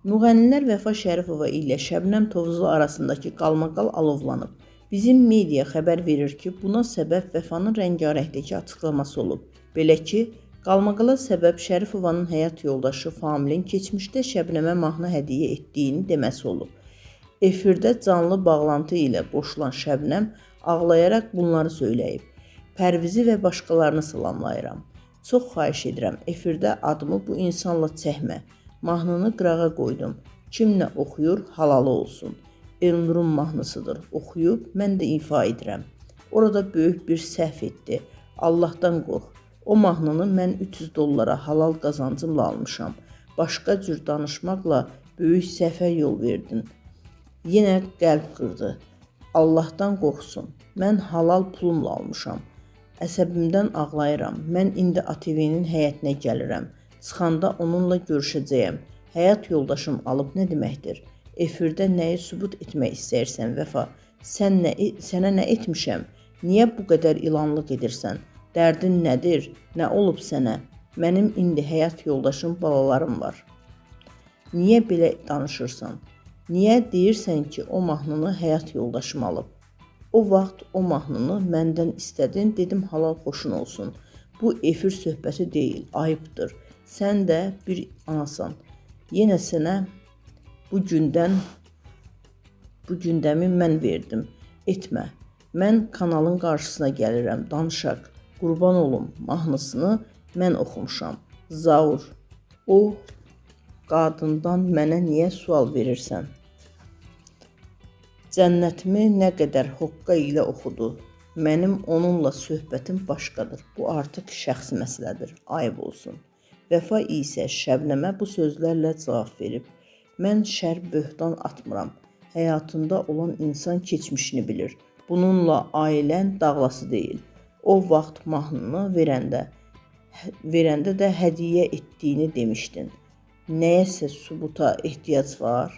Müğənnilər Vəfa Şərifova ilə Şəbnəm Tovuzlu arasındakı qalmaqal alovlanıb. Bizim media xəbər verir ki, buna səbəb Vəfanın rəngarəngdəki açıqlaması olub. Belə ki, qalmaqala səbəb Şərifovanın həyat yoldaşı Familin keçmişdə Şəbnəmə mahnı hədiyyə etdiyini deməsi olub. Efirdə canlı bağlantı ilə qoşulan Şəbnəm ağlayaraq bunları söyləyib. Pərvizi və başqalarını salamlayıram. Çox xahiş edirəm, efirdə adımı bu insanla çəkmə. Mahnını qırağa qoydum. Kim nə oxuyur, halalı olsun. Elnurun mahnısıdır. Oxuyub, mən də ifa edirəm. Orada böyük bir səhv etdi. Allahdan qorx. O mahnını mən $300 halal qazancımla almışam. Başqa cür danışmaqla böyük səhvə yol verdin. Yenə qəlb qırdı. Allahdan qorxsun. Mən halal pulumla almışam. Əsəbimdən ağlayıram. Mən indi ATV-nin həyətinə gəlirəm. Çıxanda onunla görüşəcəyəm. Həyat yoldaşım alıb nə deməkdir? Efirdə nəyi sübut etmək istəyirsən Vəfa? Sənə nə etmişəm? Niyə bu qədər ilanlıq edirsən? Dərdin nədir? Nə olub sənə? Mənim indi həyat yoldaşım, balalarım var. Niyə belə danışırsan? Niyə deyirsən ki, o mahnını həyat yoldaşım alıb? O vaxt o mahnını məndən istədin, dedim halal xoşun olsun. Bu efir söhbəti deyil, ayıbdır. Sən də bir anasan. Yenə sənə bu gündəmi mən verdim. Etmə. Mən kanalın qarşısına gəlirəm, danışaq. Qurban olum mahnısını mən oxumuşam. Zaur. O qadından mənə niyə sual verirsən? Cənnətimi nə qədər hoqqa ilə oxudu. Mənim onunla söhbətim başqadır. Bu artıq şəxsi məsələdir. Ayıb olsun. Vəfa isə Şəbnəmə bu sözlərlə cavab verib. Mən şər böhtan atmıram. Həyatında olan insan keçmişini bilir. Bununla ailən dağlası deyil. O vaxt mahnını verəndə də hədiyyə etdiyini demişdin. Nəyəsə sübuta ehtiyac var.